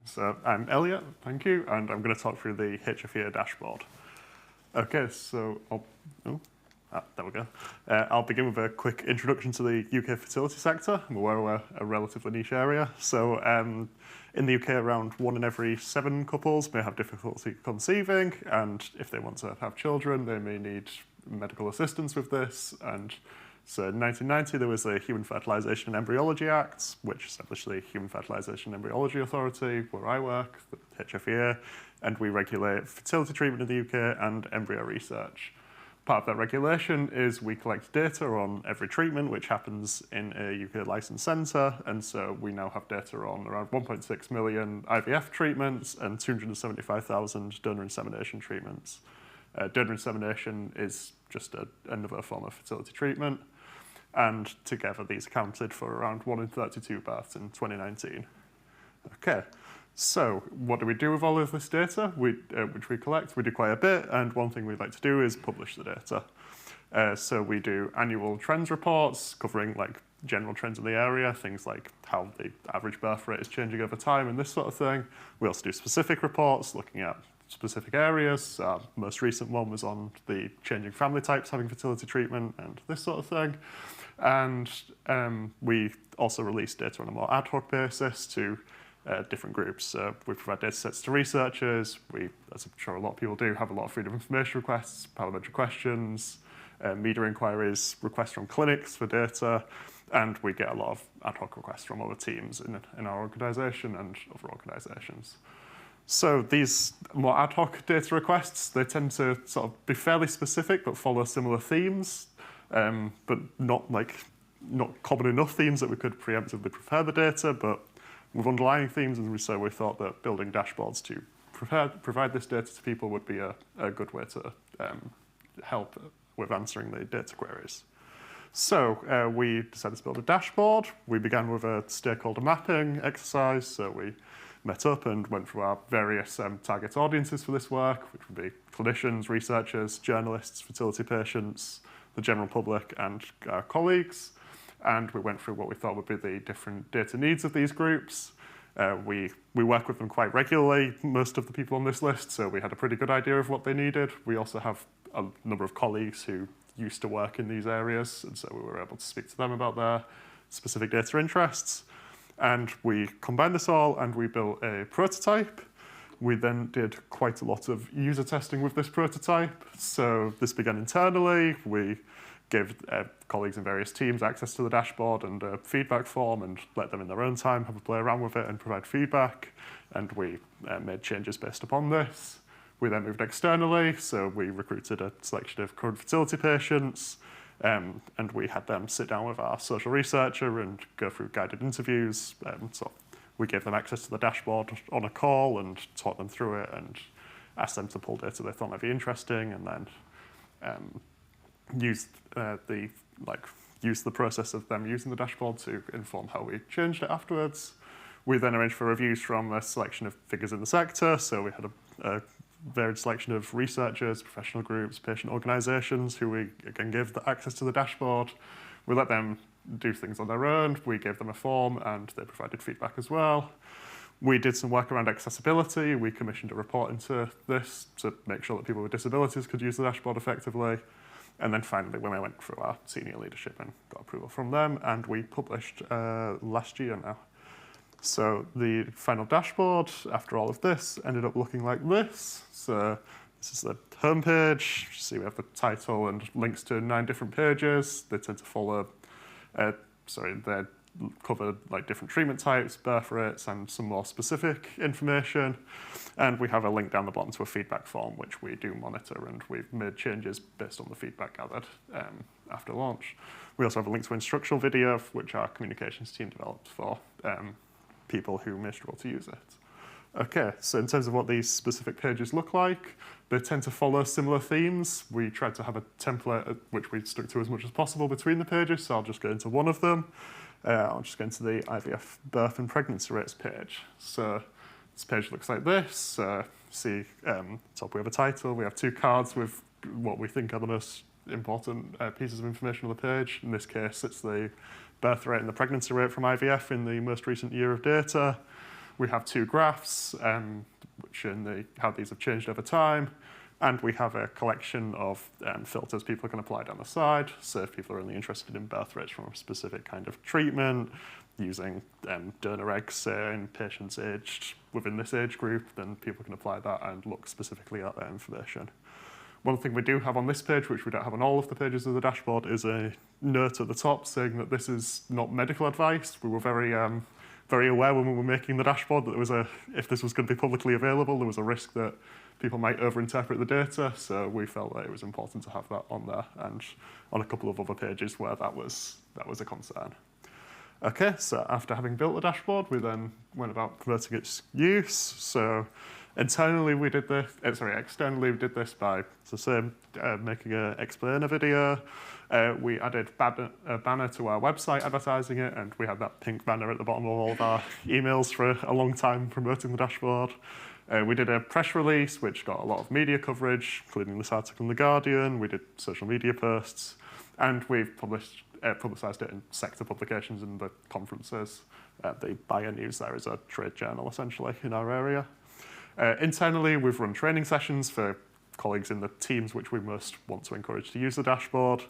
So I'm Elliot, thank you, and I'm going to talk through the HFEA dashboard. Okay, so there we go. I'll begin with a quick introduction to the UK fertility sector. I'm aware we're a relatively niche area. So in the UK, around 1 in every 7 couples may have difficulty conceiving, and if they want to have children, they may need medical assistance with this. And so in 1990, there was the Human Fertilisation and Embryology Act, which established the Human Fertilisation and Embryology Authority, where I work, the HFEA, and we regulate fertility treatment in the UK and embryo research. Part of that regulation is we collect data on every treatment which happens in a UK licensed centre, and so we now have data on around 1.6 million IVF treatments and 275,000 donor insemination treatments. Donor insemination is just another form of fertility treatment, and together these accounted for around 1 in 32 births in 2019. Okay. So what do we do with all of this data, which we collect? We do quite a bit, and one thing we'd like to do is publish the data. So we do annual trends reports covering like general trends in the area, things like how the average birth rate is changing over time and this sort of thing. We also do specific reports looking at specific areas. Our most recent one was on the changing family types having fertility treatment and this sort of thing. And we also release data on a more ad hoc basis to different groups. We provide data sets to researchers. We, as I'm sure a lot of people do, have a lot of freedom of information requests, parliamentary questions, media inquiries, requests from clinics for data, and we get a lot of ad hoc requests from other teams in our organisation and other organisations. So these more ad hoc data requests, they tend to sort of be fairly specific but follow similar themes, but not common enough themes that we could preemptively prepare the data, but with underlying themes, and so we thought that building dashboards to provide this data to people would be a good way to help with answering the data queries. So we decided to build a dashboard. We began with a stakeholder mapping exercise. So we met up and went through our various target audiences for this work, which would be clinicians, researchers, journalists, fertility patients, the general public, and our colleagues. And we went through what we thought would be the different data needs of these groups. We work with them quite regularly, most of the people on this list, so we had a pretty good idea of what they needed. We also have a number of colleagues who used to work in these areas, and so we were able to speak to them about their specific data interests. And we combined this all and we built a prototype. We then did quite a lot of user testing with this prototype. So this began internally. We gave colleagues in various teams access to the dashboard and a feedback form and let them in their own time have a play around with it and provide feedback. And we made changes based upon this. We then moved externally, so we recruited a selection of current fertility patients, and we had them sit down with our social researcher and go through guided interviews. So we gave them access to the dashboard on a call and taught them through it and asked them to pull data they thought might be interesting, and then used the process of them using the dashboard to inform how we changed it afterwards. We then arranged for reviews from a selection of figures in the sector. So we had a varied selection of researchers, professional groups, patient organisations who we again gave the access to the dashboard. We let them do things on their own. We gave them a form and they provided feedback as well. We did some work around accessibility. We commissioned a report into this to make sure that people with disabilities could use the dashboard effectively. And then finally, when I went through our senior leadership and got approval from them, and we published last year now. So the final dashboard, after all of this, ended up looking like this. So this is the homepage. You see we have the title and links to 9 different pages. They tend to follow, they cover like different treatment types, birth rates, and some more specific information. And we have a link down the bottom to a feedback form, which we do monitor, and we've made changes based on the feedback gathered after launch. We also have a link to an instructional video, which our communications team developed for people who may struggle to use it. Okay, so in terms of what these specific pages look like, they tend to follow similar themes. We tried to have a template which we stuck to as much as possible between the pages, so I'll just go into one of them. I'll just go into the IVF birth and pregnancy rates page. So this page looks like this. See, top we have a title, we have 2 cards with what we think are the most important pieces of information on the page. In this case, it's the birth rate and the pregnancy rate from IVF in the most recent year of data. We have 2 graphs, which show how these have changed over time. And we have a collection of filters people can apply down the side. So if people are only interested in birth rates from a specific kind of treatment, using donor eggs, say, in patients aged within this age group, then people can apply that and look specifically at that information. One thing we do have on this page, which we don't have on all of the pages of the dashboard, is a note at the top saying that this is not medical advice. We were very aware when we were making the dashboard that there was if this was going to be publicly available, there was a risk that people might overinterpret the data, so we felt that it was important to have that on there, and on a couple of other pages where that was a concern. Okay, so after having built the dashboard, we then went about promoting its use. So externally we did this by, making an explainer video. We added a banner to our website advertising it, and we had that pink banner at the bottom of all of our emails for a long time promoting the dashboard. We did a press release, which got a lot of media coverage, including this article in The Guardian. We did social media posts, and we've publicised it in sector publications and the conferences. The Bio News there is a trade journal, essentially, in our area. Internally, we've run training sessions for colleagues in the teams which we most want to encourage to use the dashboard.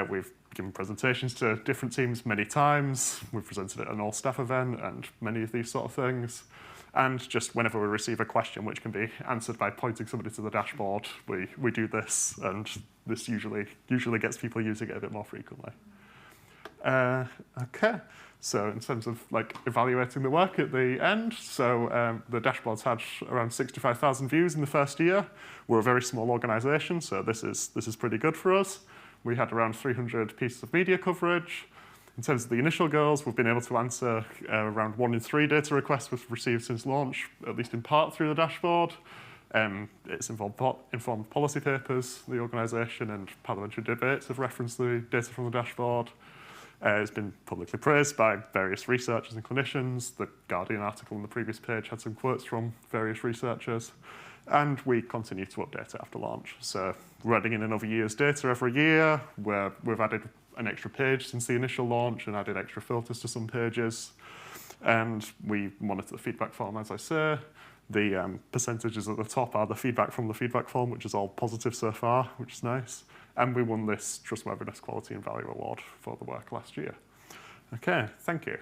We've given presentations to different teams many times. We've presented at an all-staff event and many of these sort of things. And just whenever we receive a question which can be answered by pointing somebody to the dashboard, we do this, and this usually gets people using it a bit more frequently. Okay, so in terms of evaluating the work at the end, so the dashboard's had around 65,000 views in the first year. We're a very small organisation, so this is pretty good for us. We had around 300 pieces of media coverage. In terms of the initial goals, we've been able to answer around 1 in 3 data requests we've received since launch, at least in part through the dashboard. It's informed policy papers, the organisation, and parliamentary debates have referenced the data from the dashboard. It's been publicly praised by various researchers and clinicians. The Guardian article on the previous page had some quotes from various researchers. And we continue to update it after launch. So we're adding in another year's data every year, where we've added an extra page since the initial launch and added extra filters to some pages. And we monitor the feedback form, as I say. The percentages at the top are the feedback from the feedback form, which is all positive so far, which is nice. And we won this Trustworthiness, Quality and Value Award for the work last year. Okay, thank you.